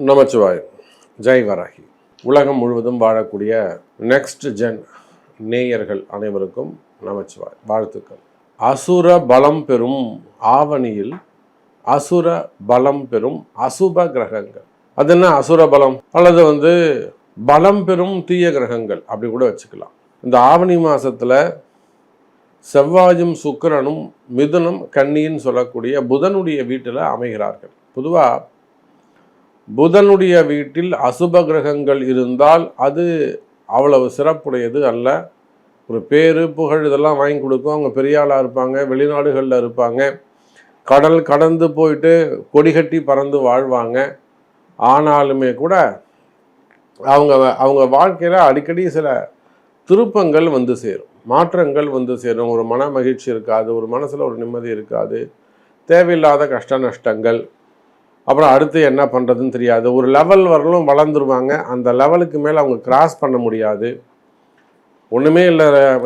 நமச்சிவாய். ஜெய் வராகி. உலகம் முழுவதும் வாழக்கூடிய நெக்ஸ்ட் ஜென் நேயர்கள் அனைவருக்கும் நமச்சிவாய் வாழ்த்துக்கள். அசுர பலம் பெறும் ஆவணியில் அசுர பலம் பெறும் அசுப கிரகங்கள். அது என்ன அசுர பலம்? அல்லது பலம் பெறும் தீய கிரகங்கள் அப்படி கூட வச்சுக்கலாம். இந்த ஆவணி மாசத்துல செவ்வாயும் சுக்கிரனும் மிதுனம் கன்னின்னு சொல்லக்கூடிய புதனுடைய வீட்டில் அமைகிறார்கள். பொதுவாக புதனுடைய வீட்டில் அசுப கிரகங்கள் இருந்தால் அது அவ்வளவு சிறப்புடையது அல்ல. ஒரு பேரு புகழ் இதெல்லாம் வாங்கி கொடுக்கும். அவங்க பெரிய ஆளாக இருப்பாங்க, வெளிநாடுகளில் இருப்பாங்க, கடல் கடந்து போயிட்டு கொடிகட்டி பறந்து வாழ்வாங்க. ஆனாலுமே கூட அவங்க வாழ்க்கையில் அடிக்கடி சில திருப்பங்கள் வந்து சேரும், மாற்றங்கள் வந்து சேரும். ஒரு மன மகிழ்ச்சி இருக்காது, ஒரு மனசில் ஒரு நிம்மதி இருக்காது, தேவையில்லாத கஷ்ட நஷ்டங்கள், அப்புறம் அடுத்து என்ன பண்ணுறதுன்னு தெரியாது. ஒரு லெவல் வரலும் வளர்ந்துருவாங்க, அந்த லெவலுக்கு மேலே அவங்க கிராஸ் பண்ண முடியாது. ஒன்றுமே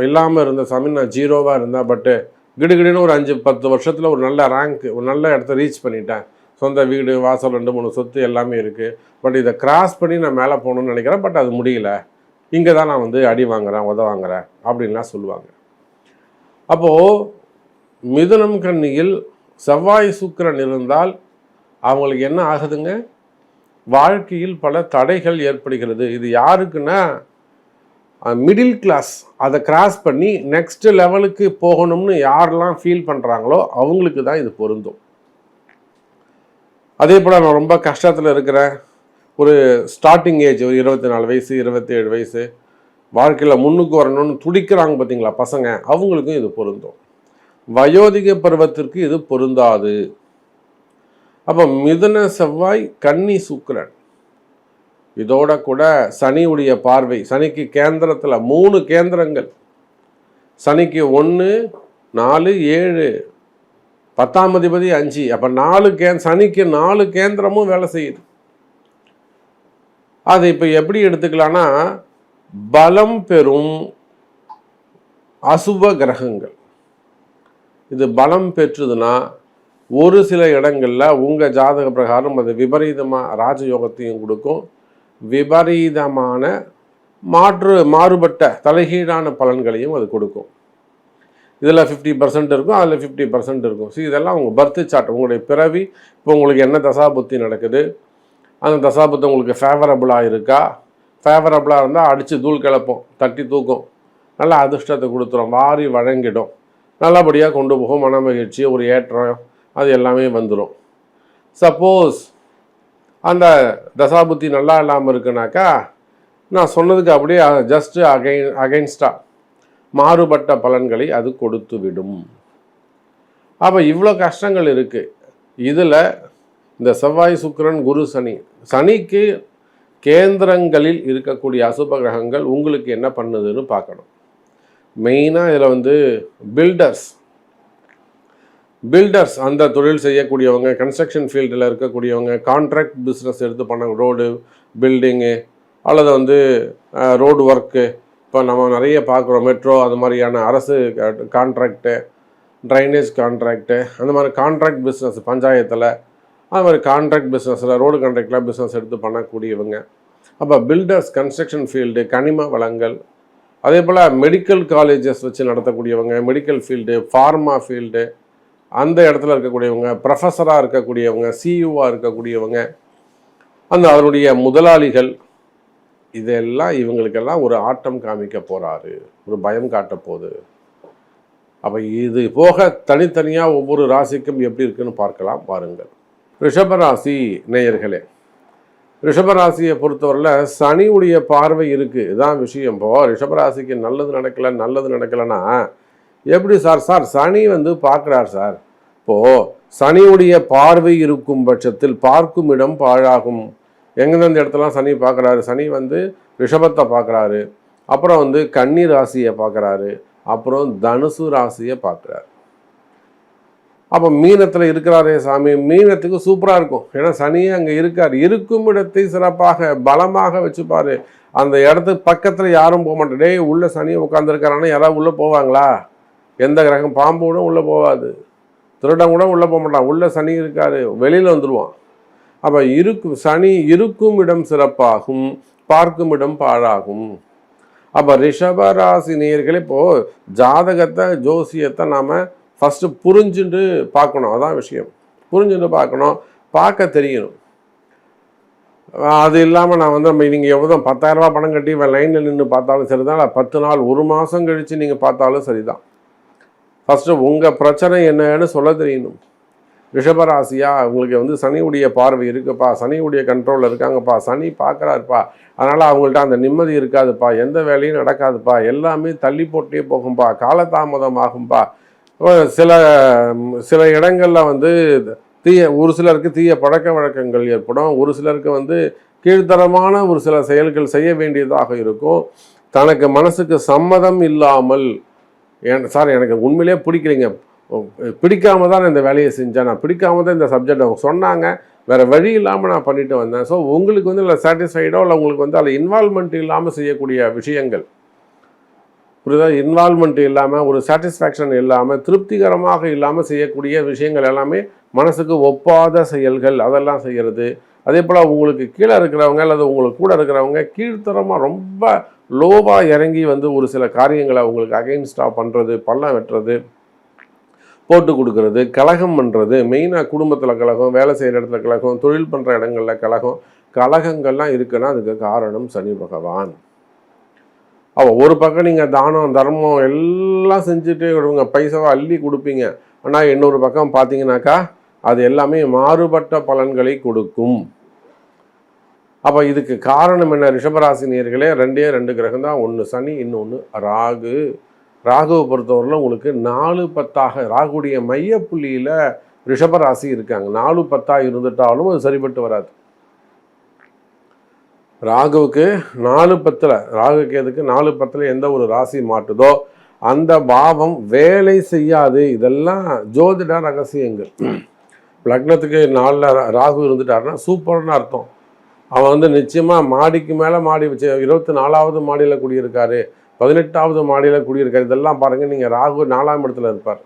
இல்லாமல் இருந்த சமயம் நான் ஜீரோவாக இருந்தேன், பட்டு கிடுகிடுன்னு ஒரு 5-10 வருஷத்தில் ஒரு நல்ல ரேங்க், ஒரு நல்ல இடத்த ரீச் பண்ணிட்டேன். சொந்த வீடு, வாசல், 2-3 சொத்து எல்லாமே இருக்குது. பட் இதை கிராஸ் பண்ணி நான் மேலே போகணுன்னு நினைக்கிறேன், பட் அது முடியல. இங்கே தான் நான் அடி வாங்குறேன், வாங்குறேன் அப்படின்லாம் சொல்லுவாங்க. அப்போது மிதுனம் கன்னியில் செவ்வாய் சுக்கிரன் இருந்தால் அவங்களுக்கு என்ன ஆகுதுங்க? வாழ்க்கையில் பல தடைகள் ஏற்படுகிறது. இது யாருக்குன்னா மிடில் கிளாஸ், அதை கிராஸ் பண்ணி நெக்ஸ்ட் லெவலுக்கு போகணும்னு யாரெல்லாம் ஃபீல் பண்ணுறாங்களோ அவங்களுக்கு தான் இது பொருந்தும். அதே போல் நான் ரொம்ப கஷ்டத்தில் இருக்கிறேன், ஒரு ஸ்டார்டிங் ஏஜ் ஒரு 24 வயசு 27 வயசு, வாழ்க்கையில் முன்னுக்கு வரணும்னு துடிக்கிறாங்க பார்த்தீங்களா பசங்க, அவங்களுக்கும் இது பொருந்தும். வயோதிக பருவத்திற்கு இது பொருந்தாது. அப்போ மிதுன செவ்வாய் கன்னி சுக்கிரன், இதோட கூட சனியுடைய பார்வை. சனிக்கு கேந்திரத்தில் 3 கேந்திரங்கள், சனிக்கு 1, 4, 7, 10ஆம் அதிபதி 5. அப்போ 4 சனிக்கு 4 கேந்திரமும் வேலை செய்யுது. அது இப்போ எப்படி எடுத்துக்கலான்னா, பலம் பெறும் அசுப கிரகங்கள். இது பலம் பெற்றதுன்னா ஒரு சில இடங்களில் உங்கள் ஜாதக பிரகாரம் அது விபரீதமாக ராஜயோகத்தையும் கொடுக்கும், விபரீதமான மாறுபட்ட தலைகீழான பலன்களையும் அது கொடுக்கும். இதில் 50% இருக்கும், அதில் 50% இருக்கும். இதெல்லாம் உங்கள் பர்த் சார்ட், உங்களுடைய பிறவி. இப்போ உங்களுக்கு என்ன தசாபுத்தி நடக்குது, அந்த தசாபுத்தி உங்களுக்கு ஃபேவரபுளாக இருக்கா? ஃபேவரபுளாக இருந்தால் அடித்து தூள் கிளப்போம், தட்டி தூக்கும், நல்லா அதிர்ஷ்டத்தை கொடுத்துரும், வாரி வழங்கிடும், நல்லபடியாக கொண்டு போகும், மன மகிழ்ச்சி, ஒரு ஏற்றம், அது எல்லாமே வந்துடும். சப்போஸ் அந்த தசாபுத்தி நல்லா இல்லாமல் இருக்குனாக்கா, நான் சொன்னதுக்கு அப்படியே ஜஸ்ட் அகைன்ஸ்டாக மாறுபட்ட பலன்களை அது கொடுத்து விடும். அப்போ இவ்வளோ கஷ்டங்கள் இருக்குது. இதில் இந்த செவ்வாய் சுக்கிரன் குரு சனிக்கு கேந்திரங்களில் இருக்கக்கூடிய அசுப கிரகங்கள் உங்களுக்கு என்ன பண்ணுதுன்னு பார்க்கணும். மெயினாக இதில் பில்டர்ஸ் அந்த தொழில் செய்யக்கூடியவங்க, கன்ஸ்ட்ரக்ஷன் ஃபீல்டில் இருக்கக்கூடியவங்க, கான்ட்ராக்ட் பிஸ்னஸ் எடுத்து பண்ண, ரோடு பில்டிங்கு அல்லது ரோடு ஒர்க்கு, இப்போ நம்ம நிறைய பார்க்குறோம், மெட்ரோ, அது மாதிரியான அரசு கான்ட்ராக்டு, ட்ரைனேஜ் கான்ட்ராக்டு, அந்த மாதிரி கான்ட்ராக்ட் பிஸ்னஸ் பஞ்சாயத்தில், அது மாதிரி கான்ட்ராக்ட் பிஸ்னஸில் ரோடு கான்ட்ராக்டில் பிஸ்னஸ் எடுத்து பண்ணக்கூடியவங்க. அப்போ பில்டர்ஸ், கன்ஸ்ட்ரக்ஷன் ஃபீல்டு, கனிம வளங்கள், அதே போல் மெடிக்கல் காலேஜஸ் வச்சு நடத்தக்கூடியவங்க, மெடிக்கல் ஃபீல்டு, ஃபார்மா ஃபீல்டு, அந்த இடத்துல இருக்கக்கூடியவங்க, ப்ரொஃபஸராக இருக்கக்கூடியவங்க, சிஇஓவாக இருக்கக்கூடியவங்க, அதனுடைய முதலாளிகள், இதெல்லாம் இவங்களுக்கெல்லாம் ஒரு ஆட்டம் காமிக்க போகிறாரு, ஒரு பயம் காட்ட போகுது. அப்போ இது போக தனித்தனியாக ஒவ்வொரு ராசிக்கும் எப்படி இருக்குன்னு பார்க்கலாம் வாருங்கள். ரிஷபராசி நேயர்களே, ரிஷபராசியை பொறுத்தவரையில் சனியுடைய பார்வை இருக்குது. இதுதான் விஷயம். இப்போது ரிஷபராசிக்கு நல்லது நடக்கலைன்னா எப்படி சார் சனி பார்க்குறார் சார். இப்போது சனியுடைய பார்வை இருக்கும் பட்சத்தில் பார்க்கும் இடம் பாழாகும். எங்கெந்த இடத்துலாம் சனி பார்க்குறாரு? சனி ரிஷபத்தை பார்க்குறாரு, அப்புறம் கன்னி ராசியை பார்க்குறாரு, அப்புறம் தனுசு ராசியை பார்க்குறாரு. அப்போ மீனத்தில் இருக்கிறாரே சாமி, மீனத்துக்கு சூப்பராக இருக்கும். ஏன்னா சனியே அங்கே இருக்கார். இருக்கும் இடத்தை சிறப்பாக பலமாக வச்சுப்பார். அந்த இடத்துக்கு பக்கத்தில் யாரும் போக மாட்டேன். டே உள்ள சனியை உட்காந்துருக்காரானா யாராவது உள்ளே போவாங்களா? எந்த கிரகம், பாம்பு கூட உள்ளே போகாது, திருடம் கூட உள்ளே போக மாட்டான். உள்ளே சனி இருக்காரு, வெளியில் வந்துடுவான். அப்போ சனி இருக்கும் இடம் சிறப்பாகும், பார்க்கும் இடம் பாழாகும். அப்போ ரிஷபராசி நேயர்களே இப்போது ஜாதகத்தை ஜோசியத்தை நாம் ஃபஸ்ட்டு புரிஞ்சுட்டு பார்க்கணும். அதான் விஷயம். புரிஞ்சுட்டு பார்க்கணும், பார்க்க தெரியணும். அது இல்லாமல் நான் வந்து நீங்கள் எவ்வளோ 10,000 ரூபா பணம் கட்டி லைனில் நின்று பார்த்தாலும் சரி தான், 10 நாள் 1 மாதம் கழித்து நீங்கள் பார்த்தாலும் சரி தான். ஃபஸ்ட்டு உங்கள் பிரச்சனை என்னன்னு சொல்ல தெரியணும். ரிஷபராசியா உங்களுக்கு வந்து சனியுடைய பார்வை இருக்குப்பா, சனியுடைய கண்ட்ரோலில் இருக்காங்கப்பா, சனி பார்க்குறாருப்பா, அதனால் அவங்கள்ட்ட அந்த நிம்மதி இருக்காதுப்பா, எந்த வேலையும் நடக்காதுப்பா, எல்லாமே தள்ளி போட்டே போகும்பா, காலதாமதம் ஆகும்பா. சில இடங்களில் வந்து ஒரு சிலருக்கு தீய பழக்க வழக்கங்கள் ஏற்படும், ஒரு சிலருக்கு வந்து கீழ்த்தரமான ஒரு சில செயல்கள் செய்ய வேண்டியதாக இருக்கும். தனக்கு மனசுக்கு சம்மதம் இல்லாமல், சார் எனக்கு உண்மையிலே பிடிக்கலைங்க, பிடிக்காம தான் இந்த வேலையை செஞ்சேன், நான் பிடிக்காம தான் இந்த சப்ஜெக்ட் அவங்க சொன்னாங்க, வேறு வழி இல்லாமல் நான் பண்ணிட்டு வந்தேன். ஸோ உங்களுக்கு வந்து இல்லை சாட்டிஸ்ஃபைடோ இல்லை உங்களுக்கு வந்து அதில் இன்வால்மெண்ட் இல்லாமல் செய்யக்கூடிய விஷயங்கள், புரியுதா? இன்வால்மெண்ட் இல்லாமல், ஒரு சாட்டிஸ்ஃபேக்ஷன் இல்லாமல், திருப்திகரமாக இல்லாமல் செய்யக்கூடிய விஷயங்கள் எல்லாமே மனசுக்கு ஒப்பாத செயல்கள், அதெல்லாம் செய்கிறது. அதே போல் உங்களுக்கு கீழே இருக்கிறவங்க அல்லது உங்களுக்கு கூட இருக்கிறவங்க கீழ்த்தரமாக ரொம்ப லோவாக இறங்கி வந்து ஒரு சில காரியங்களை உங்களுக்கு அகைன்ஸ்டாக பண்ணுறது, பள்ளம் வெட்டுறது, போட்டு கொடுக்கறது, கலகம் பண்ணுறது, மெயினாக குடும்பத்தில் கலகம், வேலை செய்கிற இடத்துல கலகம், தொழில் பண்ணுற இடங்களில் கலகங்கள்லாம் இருக்குன்னா அதுக்கு காரணம் சனி பகவான். ஒரு பக்கம் நீங்கள் தானம் தர்மம் எல்லாம் செஞ்சுட்டு விடுவீங்க, பைசாவை அள்ளி கொடுப்பீங்க, ஆனால் இன்னொரு பக்கம் பார்த்தீங்கன்னாக்கா அது எல்லாமே மாறுபட்ட பலன்களை கொடுக்கும். அப்போ இதுக்கு காரணம் என்ன? ரிஷபராசி நேயர்களே, 2 கிரகம் தான், ஒன்று சனி, இன்னொன்று ராகு. ராகுவை பொறுத்தவரையில் உங்களுக்கு 4-10 ராகுடைய மையப்புள்ளியில் ரிஷபராசி இருக்காங்க. 4-10 இருந்துட்டாலும் அது சரிபட்டு வராது. ராகுவுக்கு 4-10, ராகுக்கு எதுக்கு 4-10 எந்த ஒரு ராசி மாட்டுதோ அந்த பாவம் வேலை செய்யாது. இதெல்லாம் ஜோதிட ரகசியங்கள். லக்னத்துக்கு 4 ராகு இருந்துட்டாருன்னா சூப்பர்னு அர்த்தம். அவன் வந்து நிச்சயமாக மாடிக்கு மேலே மாடி வச்சு 24வது மாடியில் குடியிருக்காரு, 18வது மாடியில் குடியிருக்காரு. இதெல்லாம் பாருங்கள், நீங்கள் ராகு 4ஆம் இடத்துல இருப்பார்,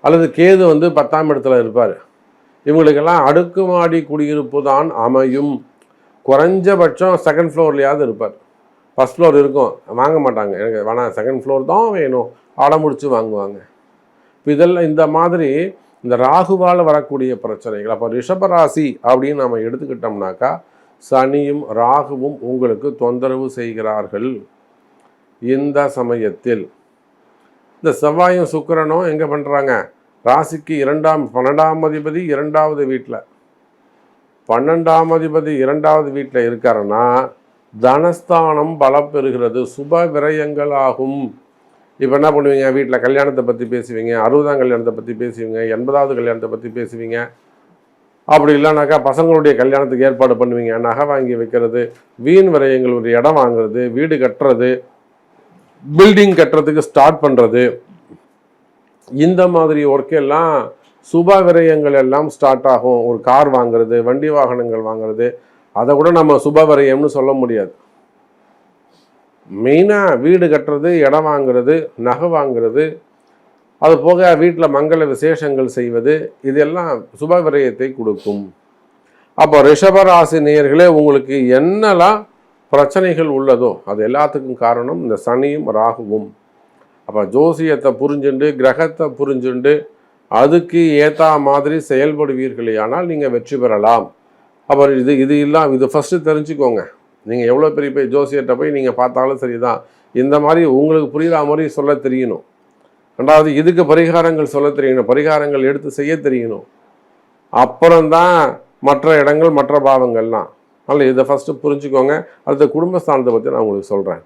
அல்லது கேது வந்து 10ஆம் இடத்துல இருப்பார். இவங்களுக்கெல்லாம் அடுக்குமாடி குடியிருப்பு தான் அமையும். குறைஞ்சபட்சம் 2nd ஃப்ளோர்லையாவது இருப்பார். 1st ஃப்ளோர் இருக்கும், வாங்க மாட்டாங்க, எனக்கு வேணாம் 2nd ஃப்ளோர் தான் வேணும், முடிச்சு வாங்குவாங்க. இப்போ இதெல்லாம் இந்த மாதிரி இந்த ராகுவால் வரக்கூடிய பிரச்சனைகள். அப்போ ரிஷபராசி அப்படின்னு நம்ம எடுத்துக்கிட்டோம்னாக்கா சனியும் ராகுவும் உங்களுக்கு தொந்தரவு செய்கிறார்கள். இந்த சமயத்தில் இந்த செவ்வாயும் சுக்கிரனும் எங்கே பண்ணுறாங்க? ராசிக்கு 12ஆம் அதிபதி 2வது வீட்டில், 12ஆம் அதிபதி 2வது வீட்டில் இருக்காருன்னா தனஸ்தானம் பலப்பெறுகிறது, சுப விரயங்கள் ஆகும். இப்போ என்ன பண்ணுவீங்க? வீட்டில் கல்யாணத்தை பற்றி பேசுவீங்க, 60ஆம் கல்யாணத்தை பற்றி பேசுவீங்க, 80வது கல்யாணத்தை பற்றி பேசுவீங்க. அப்படி இல்லைனாக்கா பசங்களுடைய கல்யாணத்துக்கு ஏற்பாடு பண்ணுவீங்க, நகை வாங்கி வைக்கிறது, வீண் விரயங்கள், ஒரு இடம் வாங்குறது, வீடு கட்டுறது, பில்டிங் கட்டுறதுக்கு ஸ்டார்ட் பண்ணுறது, இந்த மாதிரி ஒர்க்கெல்லாம் சுப விரயங்கள் எல்லாம் ஸ்டார்ட் ஆகும். ஒரு கார் வாங்குறது, வண்டி வாகனங்கள் வாங்குறது, அதை கூட நம்ம சுப விரயம்னு சொல்ல முடியாது. மெயினாக வீடு கட்டுறது, இடம் வாங்குறது, நகை வாங்குறது, அது போக வீட்டில் மங்கள விசேஷங்கள் செய்வது, இதெல்லாம் சுப விரயத்தை கொடுக்கும். அப்போ ரிஷபராசி நேயர்களே, உங்களுக்கு என்னெல்லாம் பிரச்சனைகள் உள்ளதோ அது எல்லாத்துக்கும் காரணம் இந்த சனியும் ராகுவும். அப்போ ஜோசியத்தை புரிஞ்சுண்டு, கிரகத்தை புரிஞ்சுண்டு, அதுக்கு ஏற்ற மாதிரி செயல்படுவீர்களே ஆனால் நீங்கள் வெற்றி பெறலாம். அப்புறம் இது ஃபஸ்ட்டு தெரிஞ்சுக்கோங்க. நீங்கள் எவ்வளோ பெரிய ஜோசியர்கிட்ட போய் நீங்கள் பார்த்தாலும் சரி தான், இந்த மாதிரி உங்களுக்கு புரிகிற மாதிரி சொல்ல தெரியணும். 2வது இதுக்கு பரிகாரங்கள் சொல்ல தெரியணும், பரிகாரங்கள் எடுத்து செய்ய தெரியணும். அப்புறம்தான் மற்ற இடங்கள், மற்ற பாவங்கள்லாம். அதனால் இதை ஃபஸ்ட்டு புரிஞ்சுக்கோங்க. அடுத்த குடும்பஸ்தானத்தை பற்றி நான் உங்களுக்கு சொல்கிறேன்.